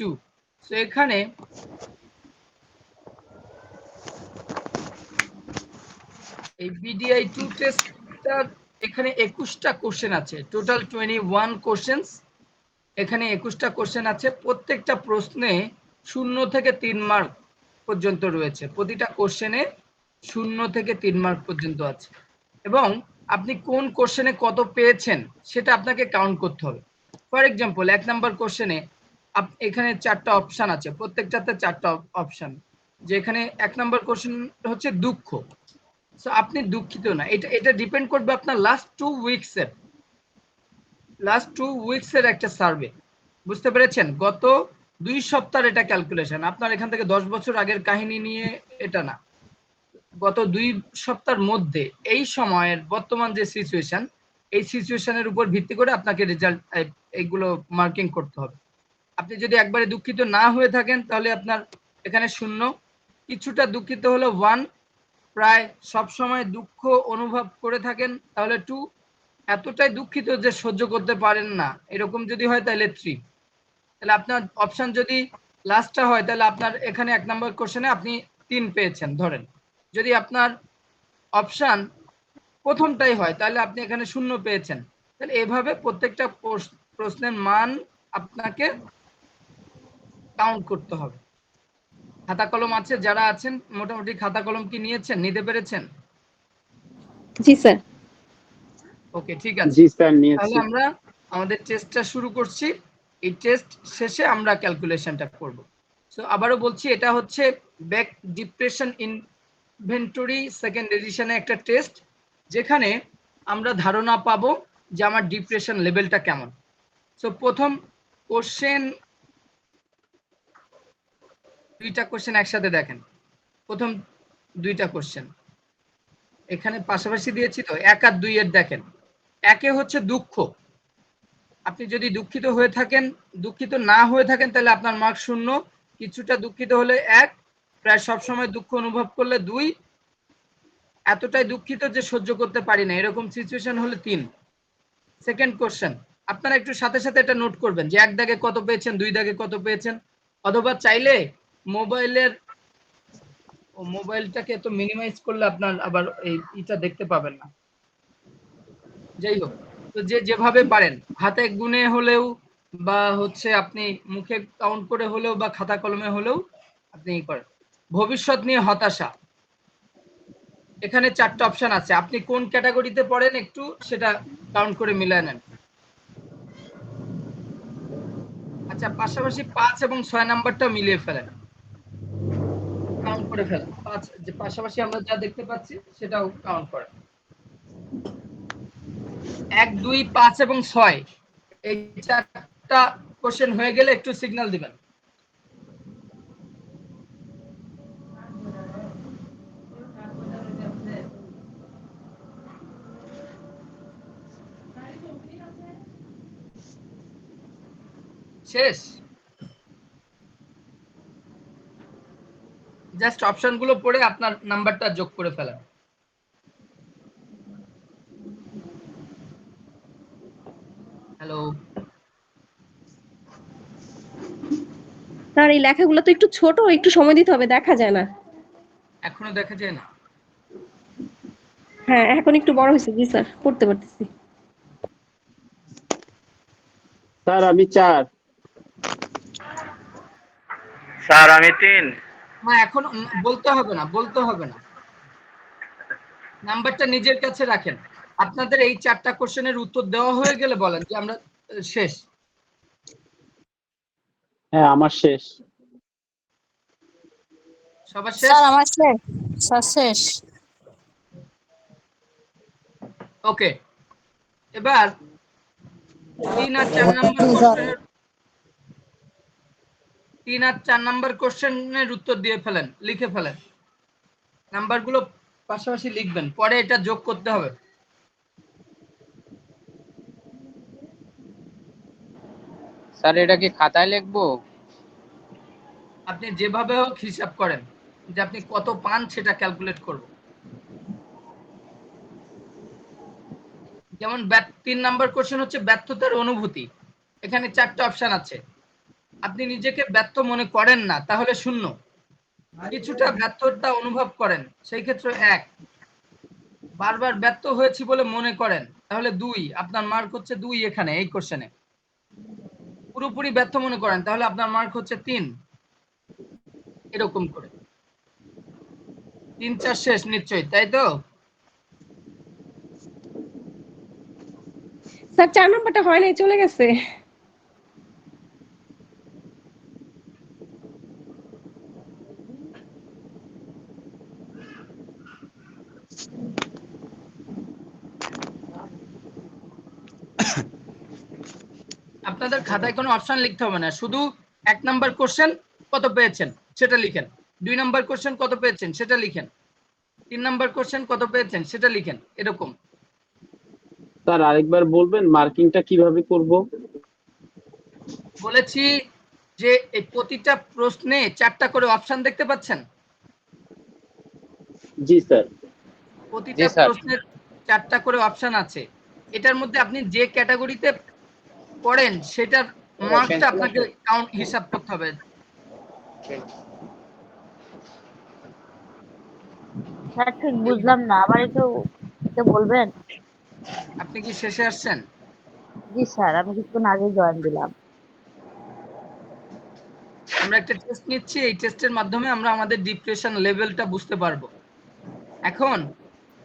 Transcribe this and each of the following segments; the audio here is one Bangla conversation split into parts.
2। সো এখানে এই BDI 2 টেস্টটার এখানে 21টা কোশ্চেন আছে, টোটাল 21 কোশ্চেনস। এখানে 21টা কোশ্চেন আছে, প্রত্যেকটা প্রশ্নে 0 থেকে 3 মার্ক পর্যন্ত রয়েছে, প্রতিটা কোশ্চেনে 0 থেকে 3 মার্ক পর্যন্ত আছে, এবং আপনি কোন কোশ্চেনে কত পেয়েছেন সেটা আপনাকে কাউন্ট করতে হবে। ফর এক্সাম্পল 1 নাম্বার কোশ্চেনে এখানে 4টা অপশন আছে, প্রত্যেকটাতে 4টা অপশন, যেখানে 1 নাম্বার কোশ্চেন হচ্ছে দুঃখ। সো আপনি দুঃখিত না, এটা ডিপেন্ড করবে আপনার লাস্ট 2 উইকসের একটা সার্ভে। বুঝতে পেরেছেন? গত 2 সপ্তাহের এটা ক্যালকুলেশন, আপনার এখান থেকে 10 বছর আগের কাহিনী নিয়ে এটা না, গত 2 সপ্তাহের মধ্যে এই সময়ের বর্তমান যে সিচুয়েশন, এই সিচুয়েশনের উপর ভিত্তি করে আপনাকে রেজাল্ট এইগুলো মার্কিং করতে হবে। আপনি যদি একবারে দুঃখিত না হয়ে থাকেন তাহলে আপনার এখানে 0, কিছুটা দুঃখিত হলো 1, প্রায় সব সময় দুঃখ অনুভব করে থাকেন তাহলে 2, এতটাই দুঃখিত যে সহ্য করতে পারেন না এরকম যদি হয় তাহলে 3। তাহলে আপনার অপশন যদি লাস্টটা হয় তাহলে আপনার এখানে 1 নাম্বার কোশ্চেনে আপনি 3 পেয়েছেন ধরেন। যদি আপনার অপশন প্রথমটাই হয় তাহলে আপনি এখানে 0 পেয়েছেন। তাহলে এভাবে প্রত্যেকটা প্রশ্নের মান আপনাকে কাউন্ট করতে হবে। খাতা কলম আছে যারা আছেন, মোটামুটি খাতা কলম কি নিয়েছেন, নিতে পেরেছেন? জি স্যার। ওকে, ঠিক আছে। জি স্যার, তাহলে নিয়েছি। আমরা আমাদের টেস্টটা শুরু করছি। এই টেস্ট শেষে আমরা ক্যালকুলেশনটা করব। সো আবারও বলছি, এটা হচ্ছে ব্যাক ডিপ্রেশন ইনভেন্টরি সেকেন্ড এডিশনে একটা টেস্ট, যেখানে আমরা ধারণা পাবো যে আমার ডিপ্রেশন লেভেলটা কেমন। সো প্রথম কোশ্চেন, 2টা কোশ্চেন একসাথে দেখেন। প্রথম 2টা কোশ্চেন এখানে পাশাপাশি দিয়েছি তো, 1 আর 2 এর দেখেন। 1 এ হচ্ছে দুঃখ, আপনি যদি দুঃখিত হয়ে থাকেন, দুঃখিত না হয়ে থাকেন তাহলে আপনার মার্ক 0, কিছুটা দুঃখিত হলে 1, প্রায় সব সময় দুঃখ অনুভব করলে 2, এতটাই দুঃখিত যে সহ্য করতে পারি না এরকম সিচুয়েশন হলে 3। সেকেন্ড কোশ্চেন, আপনারা একটু সাথে সাথে এটা নোট করবেন যে 1 দাগে কত পেয়েছেন, 2 দাগে কত পেয়েছেন, অথবা চাইলে মোবাইলটাকে তো মিনিমাইজ করলে আপনার আবার এইটা দেখতে পাবেন না। যাই হোক, তো যেভাবে পারেন হাতে গুনে হলেও বা হচ্ছে আপনি মুখে কাউন্ট করে হলেও বা খাতা কলমে হলেও আপনি করেন। ভবিষ্যৎ নিয়ে হতাশা, এখানে 4টা অপশন আছে, আপনি কোন ক্যাটাগরিতে পড়েন একটু সেটা কাউন্ট করে মিলায় নেন। আচ্ছা, পাশাপাশি 5 এবং 6 নাম্বারটা মিলিয়ে ফেলেন, কাউন্ট করে ফেলেন। 5 যে পাশাপাশি আমরা যা দেখতে পাচ্ছি সেটাও কাউন্ট করেন। 1, 2, 5 এবং 6 এই 4টা কোশ্চেন হয়ে গেলে একটু সিগন্যাল দিবেন। শেষ? জাস্ট অপশনগুলো পড়ে আপনার নাম্বারটা যোগ করে ফেলেন। হ্যালো, স্যার এই লেখাগুলো তো একটু ছোট, একটু সময় দিতে হবে, দেখা যায় না। এখনো দেখা যায় না? হ্যাঁ এখন একটু বড় হয়েছে। জি স্যার, পড়তে পারতেছি। স্যার আমি 4। স্যার আমি 3। না, এখন বলতে হবে না, বলতে হবে না, নাম্বারটা নিজের কাছে রাখেন। আপনাদের এই 4টা কোশ্চেনের উত্তর দেওয়া হয়ে গেলে বলেন যে আমরা শেষ। হ্যাঁ আমার শেষ। সবার শেষ? স্যার আমার শেষ, স্যার শেষ। ওকে, এবার 3 আর 4 নাম্বার কোশ্চেনের 3 আর 4 নাম্বার কোশ্চেনের উত্তর দিয়ে ফেলেন, লিখে ফেলেন। নাম্বারগুলো পাশাপাশি লিখবেন, পরে এটা যোগ করতে হবে। স্যার এটা কি খাতায় লিখবো? আপনি যেভাবে হোক হিসাব করেন যে আপনি কত পান সেটা ক্যালকুলেট করব। যেমন 3 নাম্বার কোশ্চেন হচ্ছে ব্যর্থতার অনুভূতি, এখানে 4টা অপশন আছে। আপনি নিজেকে ব্যর্থ মনে করেন না, তাহলে 0। কিছুটা ব্যর্থতা অনুভব করেন, সেই ক্ষেত্রে 1। বারবার ব্যর্থ হয়েছি বলে মনে করেন, তাহলে 2। আপনার মার্ক হচ্ছে 2 এখানে এই কোশ্চেনে। পুরোপুরি ব্যর্থ মনে করেন, তাহলে আপনার মার্ক হচ্ছে 3। এরকম করে 3 4 শেষ নিশ্চয়ই, তাই তো? স্যার 4 নাম্বারটা হয় নাই, চলে গেছে। আপনাদের খাতায় কোনো অপশন লিখতে হবে না, শুধু 1 নাম্বার কোশ্চেন কত পেয়েছেন সেটা লিখেন, 2 নাম্বার কোশ্চেন কত পেয়েছেন সেটা লিখেন, 3 নাম্বার কোশ্চেন কত পেয়েছেন সেটা লিখেন, এরকম। স্যার আরেকবার বলবেন মার্কিংটা কিভাবে করব? বলেছি যে এই প্রতিটা প্রশ্নে 4টা করে অপশন দেখতে পাচ্ছেন। জি স্যার। প্রতিটা স্যার। প্রশ্নের 4টা করে অপশন আছে। এটার মধ্যে আপনি যে ক্যাটাগরিতে পড়েন সেটার মার্কটা আপনাকে কাউন্ট হিসাব করতে হবে। স্যার ঠিক বুঝলাম না, আবার একটু একটু বলবেন? আপনি কি শেষে আসছেন? জি স্যার, আমি কিছুক্ষণ আগে জয়েন দিলাম। আমরা একটা টেস্ট নিচ্ছি, এই টেস্টের মাধ্যমে আমরা আমাদের ডিপ্রেশন লেভেলটা বুঝতে পারবো। এখন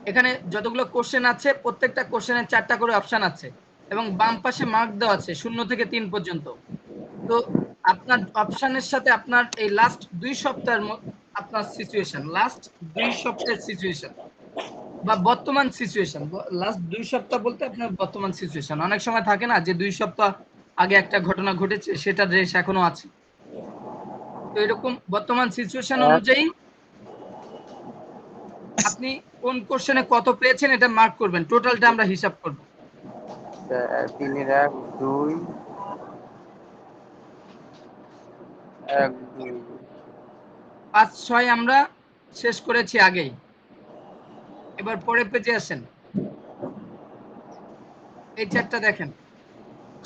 এখানে যতগুলো কোশ্চেন আছে প্রত্যেকটা কোশ্চেনের 4টা করে অপশন আছে এবং বাম পাশে মার্ক দেওয়া আছে 0 থেকে 3 পর্যন্ত। তো আপনার অপশনের সাথে আপনার এই লাস্ট 2 সপ্তাহের আপনার সিচুয়েশন, লাস্ট 2 সপ্তাহের সিচুয়েশন বা বর্তমান সিচুয়েশন, লাস্ট 2 সপ্তাহ বলতে আপনার বর্তমান সিচুয়েশন। অনেক সময় থাকে না যে 2 সপ্তাহ আগে একটা ঘটনা ঘটেছে, সেটার রেশ এখনো আছে। তো এরকম বর্তমান সিচুয়েশন অনুযায়ী আপনি কোন কোশ্চেনে কত পেয়েছেন এটা মার্ক করবেন, টোটালটা আমরা হিসাব করব। 3 1 2 1 2। 5 6 আমরা শেষ করেছি আগেই। এবার পরের পেজে আসেন, এই 4টা দেখেন,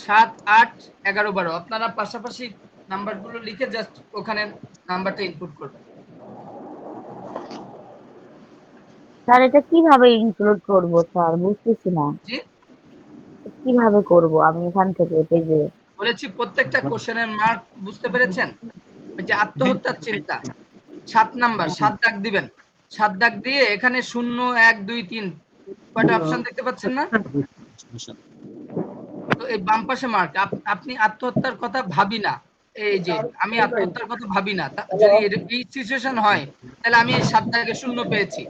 7 8 11 12। আপনারা পাশাপাশি নাম্বারগুলো লিখে জাস্ট ওখানে নাম্বারটা ইনপুট করবেন। স্যার এটা কিভাবে ইনক্লুড করব স্যার, বুঝতেছি না। জি, কিভাবে করব আমি এখান থেকে পেজে? বলেছি প্রত্যেকটা কোশ্চেনের মার্ক বুঝতে পেরেছেন। ওই যে আত্মহত্যার চিন্তা 7 নাম্বার, 7 দাগ দিবেন। 7 দাগ দিয়ে এখানে 0 1 2 3 কয়টা অপশন দেখতে পাচ্ছেন না? তো এই বাম পাশে মার্ক। আপনি আত্মহত্যার কথা ভাবি না, এই যে আমি আত্মহত্যার কথা ভাবি না, যদি এই সিচুয়েশন হয় তাহলে আমি এই 7 দাগে 0 পেয়েছি,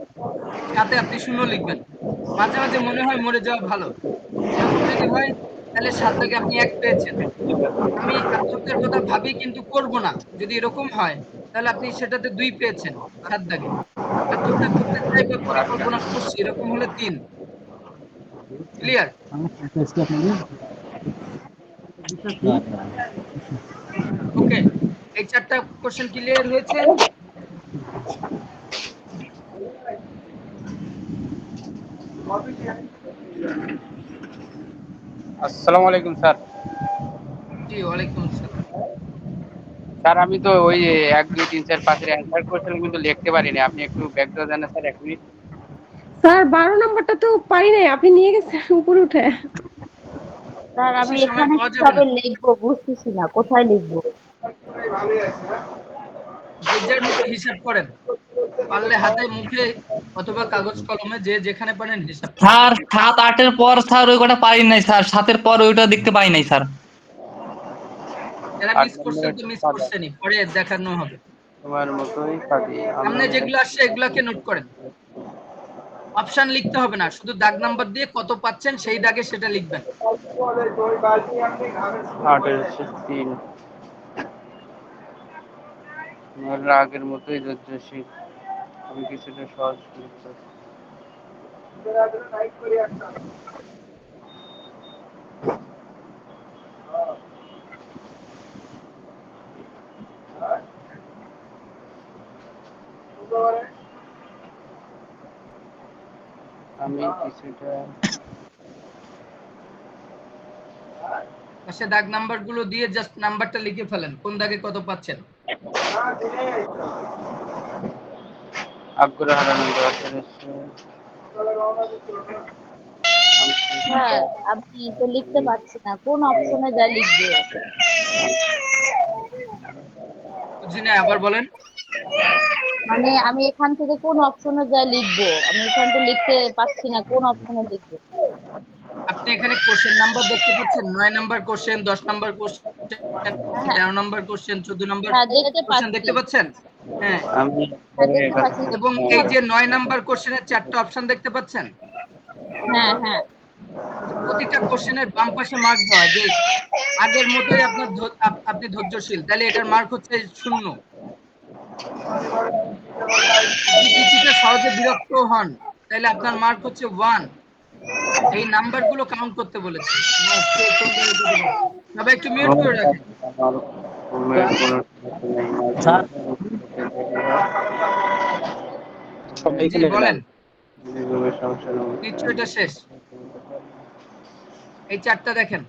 সাথে আপনি 0 লিখবেন। মাঝে মাঝে মনে হয় মরে যাওয়া ভালো, এরকম যদি হয় তাহলে 7 দাগে আপনি 1 পেয়েছেন। আমি আত্মহত্যার কথা ভাবি কিন্তু করব না, যদি এরকম হয় তাহলে আপনি সেটাতে 2 পেয়েছেন 7 দাগে। আত্মহত্যা করতে চাই বা পরিকল্পনা করছি এরকম হলে 3। ক্লিয়ার? ওকে, এই 4টা কোশ্চেন ক্লিয়ার হয়েছে? আসসালামু আলাইকুম স্যার। জি, ওয়ালাইকুম আসসালাম। স্যার আমি তো ওই 1 2 3 4 5 এর অ্যান্সার করেছিলাম কিন্তু লিখতে পারিনি, আপনি একটু ব্যাক করে দেন না স্যার 1 মিনিট। স্যার 12 নাম্বারটা তো পারি নাই, আপনি নিয়ে গেছেন উপরে উঠে। স্যার আমি বেশি সময় এখানে পাওয়া যাবে কিভাবে না, লিখবো বুঝতেছি না, কোথায় লিখবো? যে যার মতো হিসাব করেন, পারলে হাতে মুখে অথবা কাগজ কলমে যে যেখানে পারেন হিসাব করেন। স্যার 7 8 এর পর স্যার ওই কটা পারি নাই স্যার, 7 এর পর ওইটা দেখতে পাই নাই স্যার। যারা 8 মিস করছেন নম্বর তো মিস সাদা, করছেনই, পরে দেখানো হবে। তোমার মতোই খাবি সামনে যেগুলো আসছে এগুলাকে নোট করেন, অপশন লিখতে হবে না, শুধু দাগ নাম্বার দিয়ে কত পাচ্ছেন সেই দাগে সেটা লিখবেন। 8 এর 3 আগের মতোই ধৈর্যশীল, আমি কিছুটা সহজ লিখতে। আমি কিছুটা পাশে দাগ নাম্বার গুলো দিয়ে জাস্ট নাম্বারটা লিখে ফেলেন, কোন দাগে কত পাচ্ছেন। আগ্রহ হারানো স্যার আমি তো লিখতে পারছি না, কোন অপশনে যা লিখবো? বুঝি না, আবার বলেন। মানে আমি এখান থেকে কোন অপশনে যা লিখবো? আমি এখান থেকে লিখতে পারছি না, কোন অপশনে লিখবো? আপনি এখানে কোশ্চেন নাম্বার দেখতে পাচ্ছেন, 9 নাম্বার কোশ্চেন, 10 নাম্বার কোশ্চেন, হ্যাঁ 13 নাম্বার কোশ্চেন, 14 নাম্বার হ্যাঁ দেখতে কোশ্চেন পাচ্ছি। দেখতে পাচ্ছেন। হ্যাঁ, আমি হ্যাঁ দেখতে পাচ্ছি। এবং এই যে 9 নাম্বার কোশ্চেনের 4টা অপশন দেখতে পাচ্ছেন, হ্যাঁ হ্যাঁ প্রতিটা কোশ্চেনের বাম পাশে মার্ক দেওয়া, যে আগের মতোই আপনার আপনি ধৈর্যশীল, তাহলে এটার মার্ক হচ্ছে 0। আপনি কিছুটা সহজে বিরক্ত হন, তাহলে আপনার মার্ক হচ্ছে 1। এই নাম্বারগুলো কাউন্ট করতে বলেছি। তবে একটু মিউট করে রাখেন। স্যার জি বলেন, নিশ্চয়ই এটা শেষ। এই 4টা দেখেন,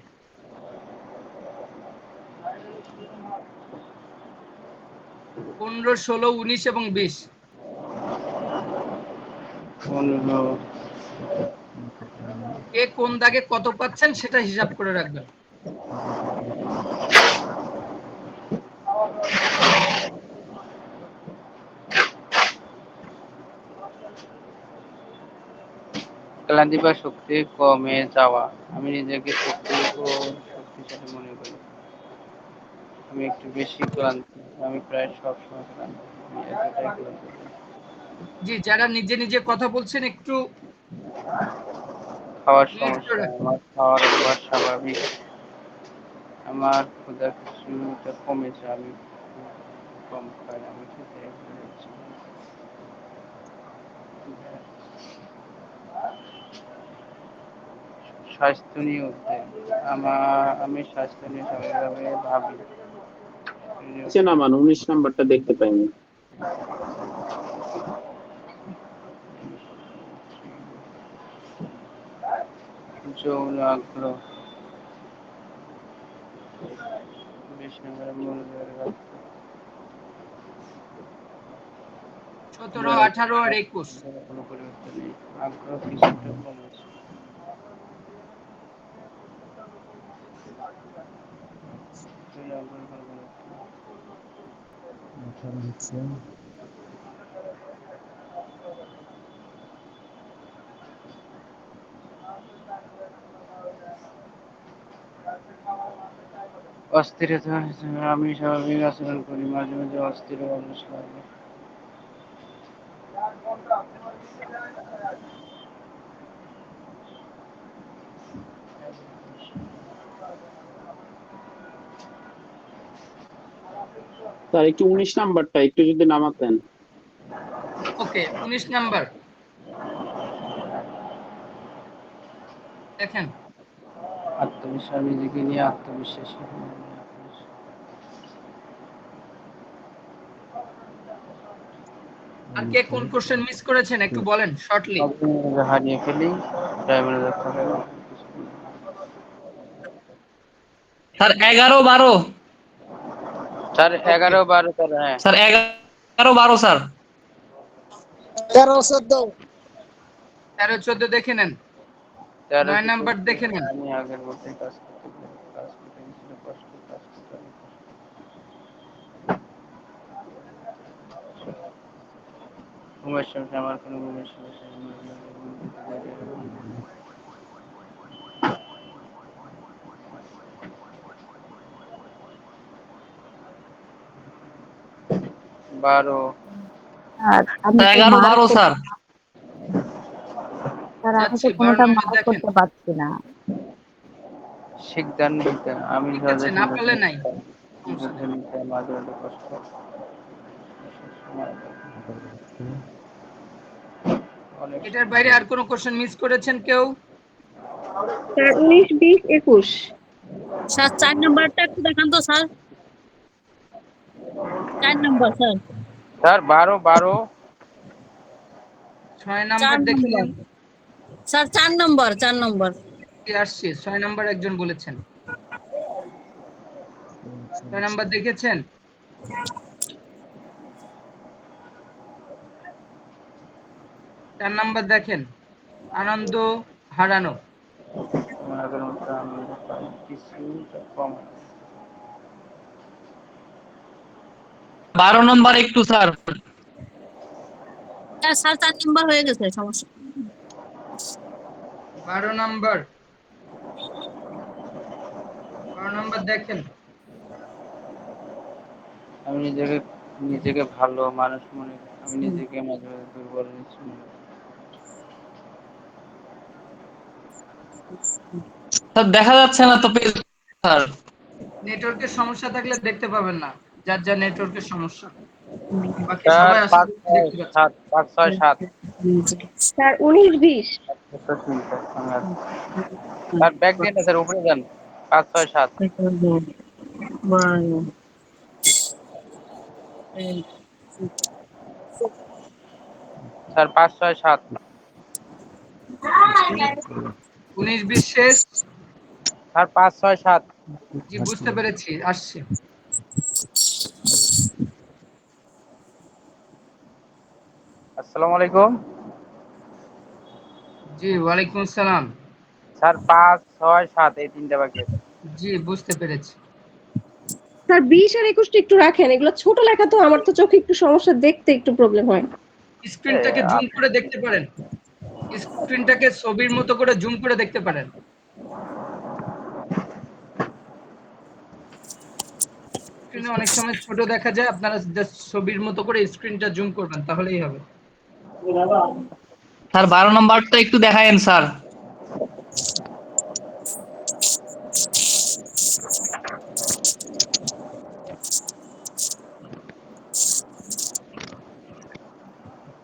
15, 16, 19 এবং 20। কে কোন দাগে কত পাচ্ছেন সেটা হিসাব করে রাখবেন। ক্লান্তি বা শক্তি কমে যাওয়া। আমি নিজেকে শক্তিশালী মনে করি। আমি একটু বেশি ক্লান্ত। আমি প্রায় সব সময় ক্লান্ত। আমি এতটাই ক্লান্ত। জি, যারা নিজে নিজে কথা বলছেন একটু খাওয়ার মিউট করে সমস্যা। রাখেন। আমার খাওয়ার অভ্যাস স্বাভাবিক। আমার ক্ষুধা কিছুটা কমেছে। আমি কম খাই। আমি খেতে ভুলে যাচ্ছি। স্বাস্থ্য নিয়ে উদ্বেগ। আমি স্বাস্থ্য নিয়ে স্বাভাবিকভাবে ভাবি। নিচে নামান, 19 নাম্বারটা দেখতে পাইনি। যৌন আগ্রহ। 20 নম্বরে মনোযোগ রাখতে। 17, 18 আর 21। কোনো পরিবর্তন নেই। আগ্রহ কিছুটা কমেছে। যৌন আগ্রহ কোনো পরিবর্তন নেই। অস্থিরতা। আমি স্বাভাবিক আচরণ করি, মাঝে মাঝে অস্থির ও অলস লাগে। স্যার একটু 19 নাম্বারটা একটু যদি নামাতেন। ওকে, 19 নাম্বার দেখেন। আত্মবিশ্বাস। নিজেকে নিয়ে আত্মবিশ্বাসী হই। আর কে কোন কোশ্চেন মিস করেছেন একটু বলেন শর্টলি। হারিয়ে ফেলি। ড্রাইভারে যাত্রা করি। স্যার 11, 12। Sir 11, 12 sir. হ্যাঁ স্যার 11, 12 স্যার। 13, 14 দেখে নেন, 13, 9 নাম্বার দেখে নেন। আমি আগের মতোই কাজ করতে পারি। কাজ করতে গেছিল কষ্ট। কাজ করতে অনেক কষ্ট। ঘুমের সমস্যা। আমার কোনো ঘুমের সমস্যা নেই। 12। আর আমি তো 11, মার্ক 12 স্যার। স্যার আমি যাচ্ছি, তো 12 কোনোটা নাম্বার মার্ক দেখেন। করতে পারছি না। সিদ্ধান্ত নিতে। আমি ঠিক আছে, সহজে না সিদ্ধান্ত পারলে নাই, নিতে পারি। সমস্যা সিদ্ধান্ত নেই। নিতে মাঝে মাঝে কষ্ট। অনেক এটার বাইরে আর কোনো কোশ্চেন মিস করেছেন কেউ? স্যার 19, 20, 21। স্যার 4 নাম্বারটা একটু দেখান তো sir. 4 number sir. Sir 12, 12। 6 4 number দেখে নাম্বার নিন। স্যার। 4 number, 4 number. কি আসছে, 6 নাম্বার একজন বলেছেন। 6 নাম্বার দেখেছেন? 4 নাম্বার দেখেন, আনন্দ হারানো। আমার আগের মতো আনন্দ পাই, কিছুটা কম। 12 নম্বর একটু স্যার। স্যার 4 নাম্বার হয়ে গেছে, সমস্যা 12 নাম্বার, 12 নাম্বার দেখেন। আমি নিজেকে ভালো মানুষ মনে করি। আমি নিজেকে মাঝে মাঝে দুর্বল নিচ্ছি মনে করি। স্যার দেখা যাচ্ছে না তো পেজ স্যার। নেটওয়ার্কের সমস্যা থাকলে দেখতে পাবেন না, যার যার নেটওয়ার্কের সমস্যা। বাকি স্যার সবাই আশা 5 করি 6 দেখতে পাচ্ছেন। 7 5 6 7 স্যার 19 20 স্যার ব্যাক দিন না স্যার, উপরে যান। 5 6 7 স্যার 5 6 7 19 20 শেষ। স্যার 5 6 7 জি বুঝতে পেরেছি, আসছে। আসসালামু আলাইকুম জি ওয়ালাইকুম আসসালাম। স্যার। 5 6 7 এই তিনটা বাকি আছে। জি বুঝতে পেরেছি। স্যার 20 আর 21 টা একটু রাখেন, এগুলো ছোট লেখা তো, আমার তো চোখে একটু সমস্যা, দেখতে একটু প্রবলেম হয়। স্ক্রিনটাকে জুম করে দেখতে পারেন, স্ক্রিনটাকে ছবির মতো করে জুম করে দেখতে পারেন। স্ক্রিনে অনেক সময় ছোট দেখা যায়, আপনারা জাস্ট ছবির মতো করে স্ক্রিনটা জুম করবেন, তাহলেই হবে। স্যার 12 নম্বরটা একটু দেখায়েন স্যার।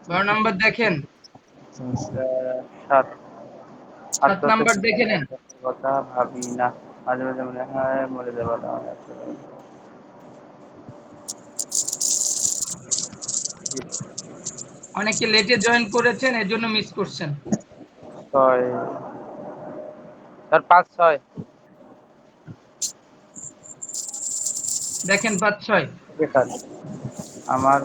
বারো নাম্বার দেখেন, 7 7 নাম্বার দেখে নেন। কথা ভাবি না, মাঝে মাঝে মনে হয় মরে যাওয়াটা অনেক আসলে। অনেকে লেটে জয়েন করেছেন, এর জন্য মিস করছেন। 6 স্যার 5 6 দেখেন 5 6। স্যার আমার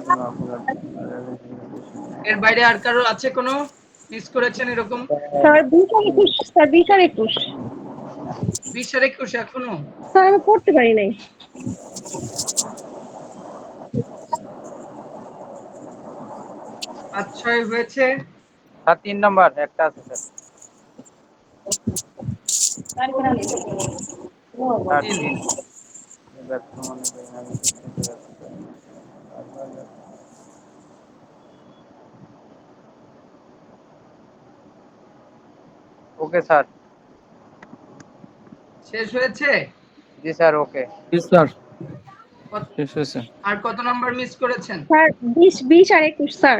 এর বাইরে আর কারো আছে কোনো মিস করেছেন এরকম? স্যার 20 আর 21, স্যার 20 আর 21 20 আর 21 এখনো? স্যার আমি পড়তে পারি নাই। 5 6 হয়েছে। স্যার 3 নাম্বার একটা আছে স্যার। স্যার 3। 3 ব্যর্থ মনে করি না, আমি কিছু ব্যর্থ করি না। Okay sir. শেষ হয়েছে? জি স্যার ওকে। স্যার কত- শেষ হয়েছে। আর কত নাম্বার মিস করেছেন? স্যার 20 আর 21 স্যার।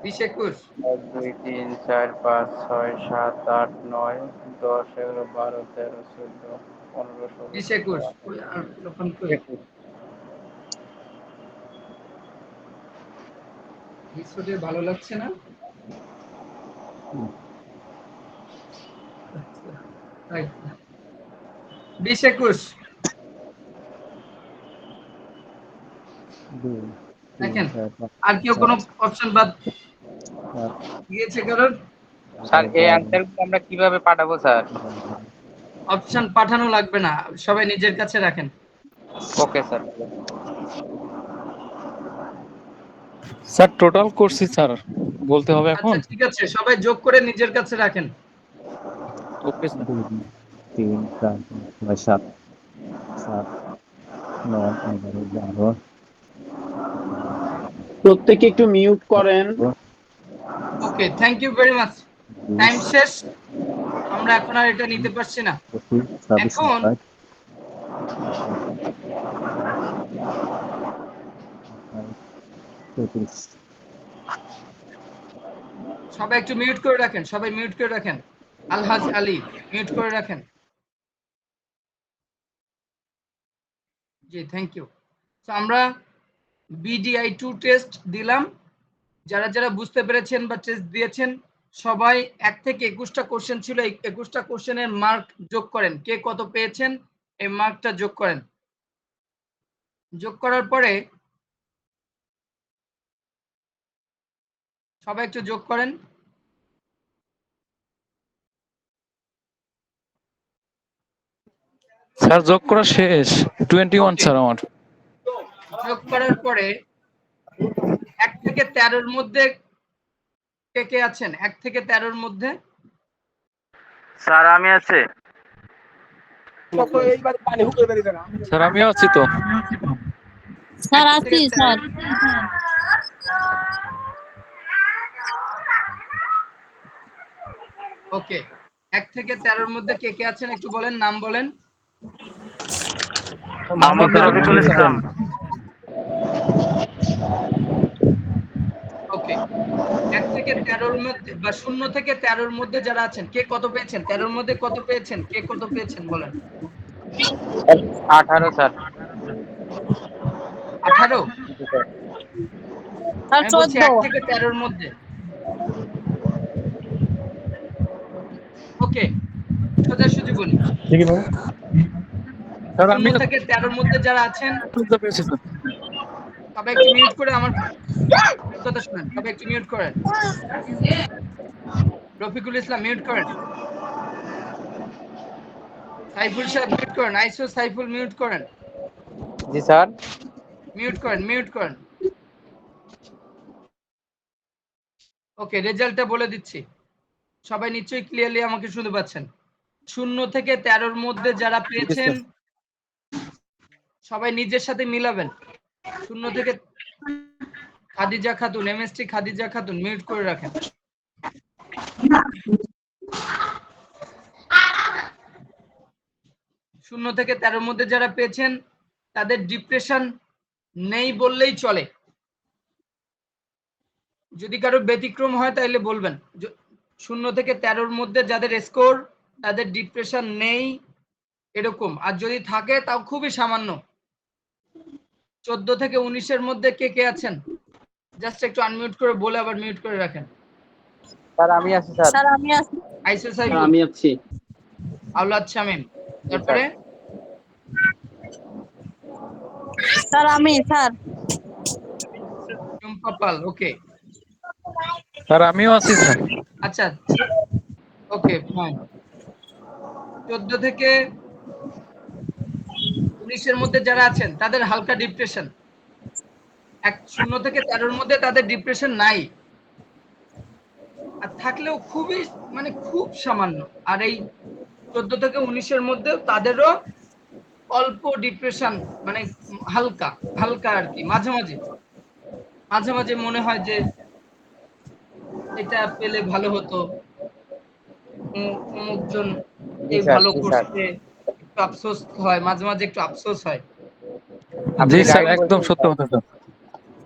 20 21। 1 2 3 4 5 6 7 8 9 10 11 12 13 14 15 16 20 21 ওই আর তখন কই 21 ভিডিওতে ভালো লাগছে না? রাইট। 20 21 দেখেন। আর কেউ কোনো অপশন বাদ দিয়েছে কারণ? স্যার এই অ্যানসারগুলো আমরা কিভাবে পাঠাবো স্যার? অপশন পাঠানো লাগবে না, সবাই নিজের কাছে রাখেন। Okay sir. স্যার টোটাল করছি স্যার, বলতে হবে এখন? আচ্ছা ঠিক আছে, সবাই যোগ করে নিজের কাছে রাখেন। Okay sir. 2 3 4 5 6 7 9 11 12 প্রত্যেকে একটু মিউট করেন। Okay, thank you very much. Time শেষ, আমরা এখন আর এটা নিতে পারছি না। 25 26 এখন 27 33 সবাই একটু মিউট করে রাখেন, সবাই মিউট করে রাখেন। আলহাজ আলী মিউট করে রাখেন। জি থ্যাংক ইউ। তো আমরা BDI 2 টেস্ট দিলাম। যারা যারা বুঝতে পেরেছেন বা টেস্ট দিয়েছেন সবাই 1 থেকে 21টা কোশ্চেন ছিল, এই 21টা কোশ্চেনের মার্ক যোগ করেন, কে কত পেয়েছেন এই মার্কটা যোগ করেন। যোগ করার পরে সবাই একটু যোগ করেন। স্যার যোগ করা শেষ 21 স্যার আমার। যোগ করার পরে 1 থেকে 13-র মধ্যে কে কে আছেন? 1 থেকে 13-র মধ্যে স্যার আমি আছি। স্যার আমিও আছি তো। স্যার 1 থেকে আছি 13 স্যার। ওকে, 1 থেকে 13-র মধ্যে কে কে আছেন একটু বলেন, নাম বলেন। মোহাম্মদ রফিকুল ইসলাম। ওকে, 1 থেকে 13-র মধ্যে বা 0 থেকে 13-র মধ্যে যারা আছেন কে কত পেয়েছেন? 13-র মধ্যে কত পেয়েছেন? কে কত পেয়েছেন বলেন। 18 স্যার। 18? স্যার আমি বলছি 1 14। থেকে 13-র মধ্যে। ওকে, সোজাসুজি বলি, স্যার আমি 0 থেকে 13-র মধ্যে যারা আছেন বুঝতে পেরেছি স্যার। সবাই একটু মিউট করে আমার কথা শুনেন, সবাই একটু মিউট করেন। রফিকুল ইসলাম মিউট করেন, সাইফুল সাহেব মিউট করেন, আইসো সাইফুল মিউট করেন, জি স্যার। মিউট করেন, মিউট করেন। ওকে, রেজাল্টটা বলে দিচ্ছি, সবাই নিশ্চয়ই ক্লিয়ারলি আমাকে শুনতে পাচ্ছেন। 0 থেকে 13-র মধ্যে যারা পেয়েছেন সবাই নিজের সাথে মিলাবেন। 0 থেকে খাদিজা খাতুন, এমএসটি খাদিজা খাতুন মিউট করে রাখেন। 0 থেকে 13-র মধ্যে যারা পেয়েছেন তাদের ডিপ্রেশন নেই বললেই চলে। যদি কারো ব্যতিক্রম হয় তাহলে বলবেন। 0 থেকে 13-র মধ্যে যাদের স্কোর তাদের ডিপ্রেশন নেই এরকম, আর যদি থাকে তাও খুবই সামান্য। 14 থেকে 19-এর মধ্যে কে কে আছেন জাস্ট একটু আনমিউট করে বলে আবার মিউট করে রাখেন। স্যার আমি আছি স্যার। স্যার আমি আছি। আইসো স্যার সাইফুল, আমি আছি। আওলাদ শামীম, তারপরে স্যার আমি স্যার। টুম্পা পাল। ওকে, স্যার আমিও আছি স্যার। আচ্ছা, ওকে ফাইন। 14 থেকে 19-এর মধ্যে যারা আছেন তাদের হালকা ডিপ্রেশন। 0 থেকে 13-র মধ্যে তাদের ডিপ্রেশন নাই, আর থাকলেও খুবই মানে খুব সামান্য। আর এই 14 থেকে 19-এর মধ্যে তাদেরও অল্প ডিপ্রেশন, মানে হালকা হালকা আর কি, মাঝে মাঝে মাঝে মাঝে মনে হয় যে এটা পেলে ভালো হতো, অমুকজন জি এই স্যার। ভালো জি স্যার। করছে, একটু আফসোস হয়, মাঝে মাঝে একটু আফসোস হয়। আপনি জি স্যার রাইট একদম বলছেন সত্য স্যার। কথা স্যার।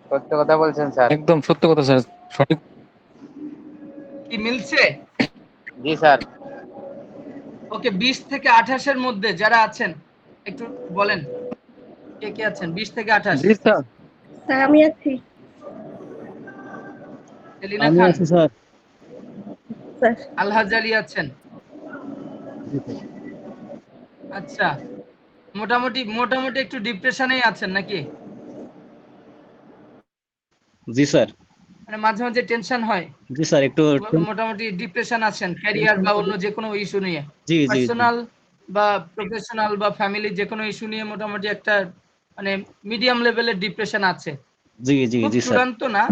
সত্য কথা বলছেন স্যার। একদম সত্য কথা স্যার, সঠিক। কি মিলছে? জি স্যার। ওকে, 20 থেকে 28-এর মধ্যে যারা আছেন একটু বলেন কে কে আছেন 20 থেকে 28? জি স্যার। স্যার আমি আছি। সেলিনা আমি খান, আছি স্যার। স্যার আলহাজ আলী আছেন। আচ্ছা, মোটামুটি মোটামুটি একটু ডিপ্রেশনেই আছেন নাকি? জি স্যার। মানে মাঝে মাঝে টেনশন হয়, জি স্যার একটু মোটামুটি ডিপ্রেশন আছেন ক্যারিয়ার বা অন্য যে কোনো ইস্যু নিয়ে, জি জি জি পার্সোনাল বা প্রফেশনাল বা ফ্যামিলি যে কোনো ইস্যু নিয়ে মোটামুটি একটা মানে মিডিয়াম লেভেলের ডিপ্রেশন আছে। জি জি খুব জি স্যার। চূড়ান্ত না,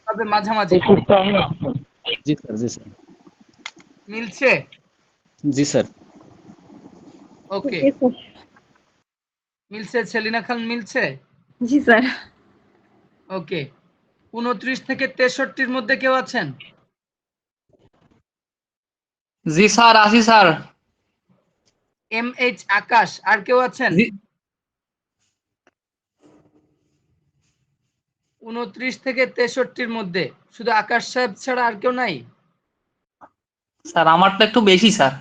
তবে মাঝামাঝি। জি স্যার জি স্যার। মিলছে? জি স্যার। ওকে, জি স্যার। মিলছে। সেলিনা খান মিলছে? জি স্যার। ওকে, 29 থেকে 63-র মধ্যে কেউ আছেন? জি স্যার আছি স্যার। MH আকাশ, আর কেউ আছেন? জি 29 থেকে 63-র মধ্যে শুধু আকাশ সাহেব ছাড়া আর কেউ নাই? স্যার আমারটা একটু বেশি স্যার।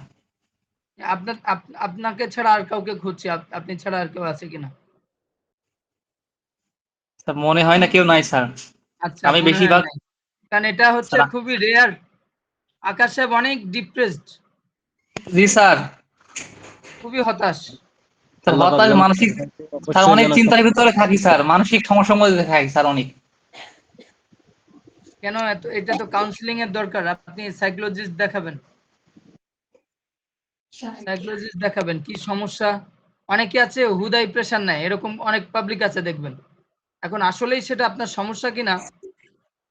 আপনাকে ছাড়া আর কাউকে খুঁজছি, আপনি ছাড়া আর কেউ আছে কিনা? স্যার মনে হয় না কেউ নাই স্যার। আচ্ছা, আমি মনে হয় বেশিরভাগ নাই, কারণ এটা হচ্ছে স্যার। খুবই রেয়ার। আকাশ সাহেব অনেক ডিপ্রেসড, জি স্যার। খুবই হতাশ। স্যার আল্লাহ পাক হতাশ যেন মানসিক, স্যার অবশ্যই অনেক যেন চিন্তার ভিতরে থাকি স্যার, মানসিক সমস্যার মধ্যে থাকি স্যার অনেক। কেন এত, এটা তো কাউন্সিলিং এর দরকার, আপনি সাইকোলজিস্ট দেখাবেন, সাইকোলজিস্ট দেখাবেন কি সমস্যা। অনেকে আছে হুদাই প্রেশার নেয়, এরকম অনেক পাবলিক আছে দেখবেন। এখন আসলেই সেটা আপনার সমস্যা কিনা,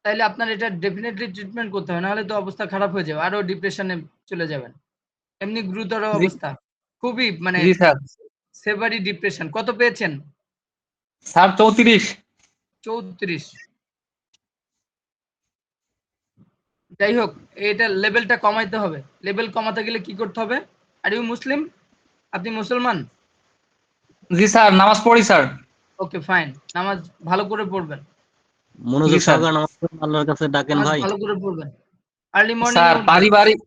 তাইলে আপনার এটা ডেফিনেটলি ট্রিটমেন্ট করতে হবে, নাহলে তো অবস্থা খারাপ হয়ে যাবে, আরো ডিপ্রেশনে চলে যাবেন। এমনি গুরুতর জি অবস্থা, খুবই মানে জি স্যার। সেভারি ডিপ্রেশন। কত পেয়েছেন? স্যার 34। 34। যাই হোক, এটা লেভেলটা কমাইতে হবে। লেভেল কমাতে গেলে কি করতে হবে? Are you Muslim? আপনি মুসলমান? জি স্যার, নামাজ পড়ি স্যার। ওকে ফাইন, নামাজ ভালো করে পড়বেন। জি মনোযোগ স্যার। সহকারে নামাজ পড়েন, আল্লাহর কাছে ডাকেন নামাজ ভাই। ভালো করে পড়বেন, আর্লি মর্নিং এ স্যার উঠবেন। পারিবারিক,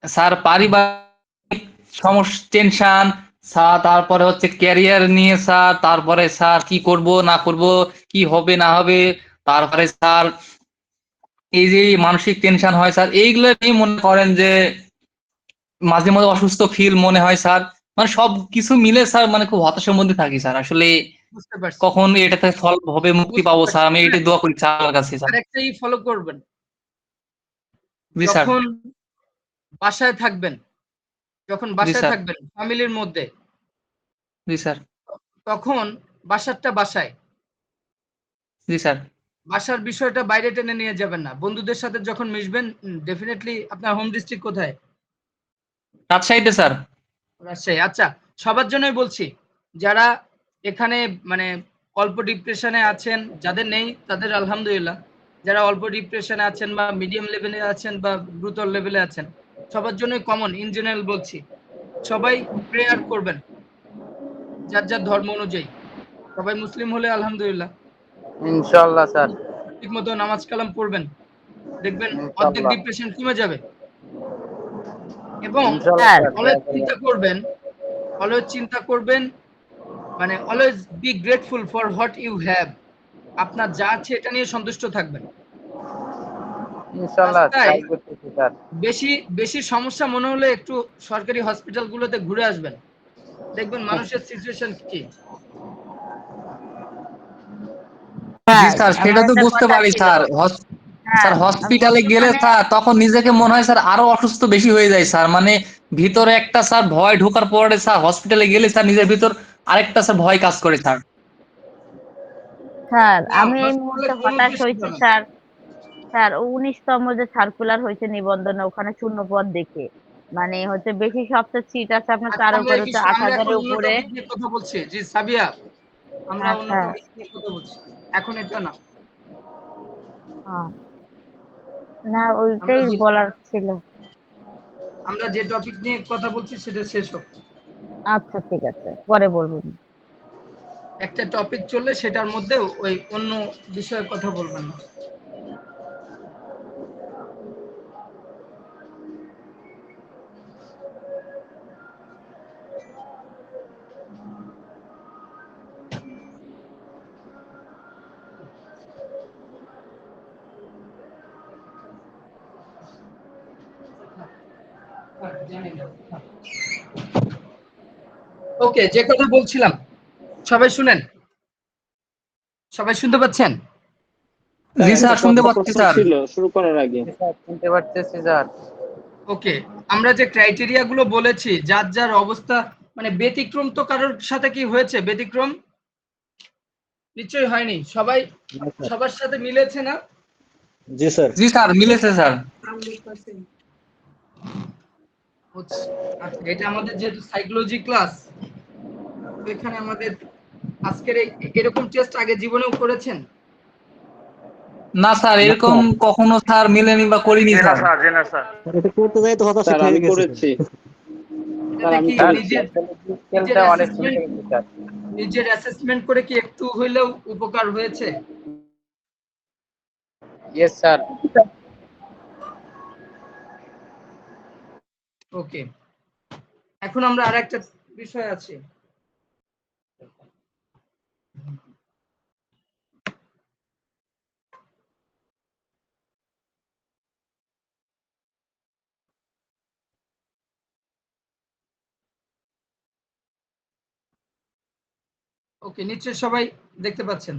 স্যার পারিবারিক সমস্যা, টেনশন স্যার, তারপরে হচ্ছে ক্যারিয়ার নিয়ে স্যার, তারপরে স্যার কি করব না করব, কি হবে না হবে, তারপরে স্যার এই যে মানসিক টেনশন হয় স্যার, এইগুলো নিয়ে মনে করেন যে মাঝে মাঝে অসুস্থ ফিল মনে হয় স্যার। মানে সব কিছু মিলে স্যার মানে খুব হতাশার মধ্যে থাকি স্যার আসলে। বুঝতে পারছি, কখন এটাতে সলভ হবে, মুক্তি বুঝতে পাবো পারছি। স্যার, আমি এটা শুনেন, দোয়া করি স্যার আমার কাছে স্যার। আরেকটাই ফলো করবেন। জি স্যার। যখন বাসায় থাকবেন, যখন জি বাসায় স্যার। থাকবেন ফ্যামিলির মধ্যে, জি স্যার। তখন বাসারটা বাসায়, জি স্যার। বাসার বিষয়টা বাইরে টেনে নিয়ে যাবেন না। বন্ধুদের সাথে যখন মিশবেন, ডেফিনেটলি আপনার হোম ডিস্ট্রিক্ট কোথায়? রাজশাহীতে স্যার। রাজশাহী। আচ্ছা, সবার জন্যই বলছি, যারা এখানে মানে অল্প ডিপ্রেশনে আছেন, যাদের নেই তাদের আলহামদুলিল্লাহ, যারা অল্প ডিপ্রেশনে আছেন বা মিডিয়াম লেভেলে আছেন বা গুরুতর লেভেলে আছেন, সবার জন্যই কমন, ইন জেনারেল বলছি, সবাই প্রেয়ার করবেন যার যার ধর্ম অনুযায়ী। সবাই মুসলিম হলে আলহামদুলিল্লাহ, ইনশাল্লাহ স্যার। ঠিক মতো নামাজ কালাম পড়বেন, দেখবেন অর্ধেক ইনশাল্লাহ। ডিপ্রেশন কমে যাবে। এবং ইনশাল্লাহ স্যার স্যার, দোয়া অলওয়েজ করবেন। চিন্তা করবেন, অলওয়েজ চিন্তা করবেন, মানে always be grateful for what you have. আপনার যা আছে এটা নিয়ে সন্তুষ্ট থাকবেন। ইনশাল্লাহ রাস্তায় ট্রাই করতেছি স্যার। বেশি বেশি সমস্যা মনে হলে একটু সরকারি হসপিটালগুলোতে ঘুরে আসবেন, দেখবেন মানুষের সিচুয়েশন কি। জি স্যার স্যার, সেটা আমার তো একটা বুঝতে কথা পারি ছিল। স্যার। স্যার স্যার আমি হসপিটালে গেলে বর্তমানে স্যার তখন নিজেকে মনে হয় স্যার আরো অসুস্থ বেশি হয়ে যায় স্যার, মানে ভিতরে একটা স্যার ভয় ঢোকার পরে স্যার হসপিটালে গেলে স্যার নিজের ভিতর আরেকটা স্যার ভয় কাজ করে স্যার। স্যার না, আমি এই হসপিটালে মুহূর্তে কোনো হতাশ পেশেন্ট হয়েছি হবে না। স্যার। স্যার 19তম যে সার্কুলার হয়েছে নিবন্ধনে, ওখানে শূন্য পদ দেখে, মানে হচ্ছে বেশি সবচেয়ে সিট আছে আপনার আচ্ছা, তার আমরা উপরে এই হচ্ছে বিষয়ে, আমরা এখন 8,000-এর অন্য উপরে। টপিক নিয়ে কথা বলছি। জি সাবিয়া, আমরা অন্য স্যার টপিক নিয়ে কথা বলছি, এখন এটা না। হ্যাঁ, না আমরা ওইটাই যে বলার ছিল। আমরা যে টপিক নিয়ে কথা বলছি সেটা শেষ হোক। আচ্ছা ঠিক আছে, পরে বলবেন। একটা টপিক চললে সেটার মধ্যে ওই অন্য বিষয়ে কথা বলবেন না। ওকে, যে কথা বলছিলাম, সবাই শুনেন, সবাই শুনতে পাচ্ছেন? স্যার জি একটা স্যার, শুনতে পাচ্ছি প্রশ্ন স্যার। ছিল শুরু করার আগে। জি স্যার, শুনতে পারতেছি স্যার। ওকে, আমরা যে ক্রাইটেরিয়া গুলো বলেছি, যার যার অবস্থা, মানে ব্যতিক্রম তো কারোর সাথে কি হয়েছে? ব্যতিক্রম নিশ্চয়ই হয়নি, সবাই সবার সাথে মিলেছে না? জি স্যার। জি স্যার, মিলেছে স্যার। আচ্ছা, এটা আমাদের যেহেতু সাইকোলজি ক্লাস, এখানে আমাদের আজকের এরকম টেস্ট আগে জীবনেও করেছেন? না স্যার, না এরকম স্যার, কখনো স্যার মিলেনি বা করিনি জি না স্যার। স্যার, জি না স্যার। এটা করতে যাই তো হতাশিত স্যার আমি হয়ে গেছে স্যার। করেছি, স্যার এটাতে আমি কি স্যার করেছি। নিজের নিজের স্কেলটা অনেক অ্যাসেসমেন্ট, শুনতে গেছি স্যার। নিজের অ্যাসেসমেন্ট করে কি একটু হইলেও উপকার হয়েছে? Yes sir. ওকে, এখন আমরা আরেকটা বিষয় আছে। ওকে, নিশ্চয়ই সবাই দেখতে পাচ্ছেন।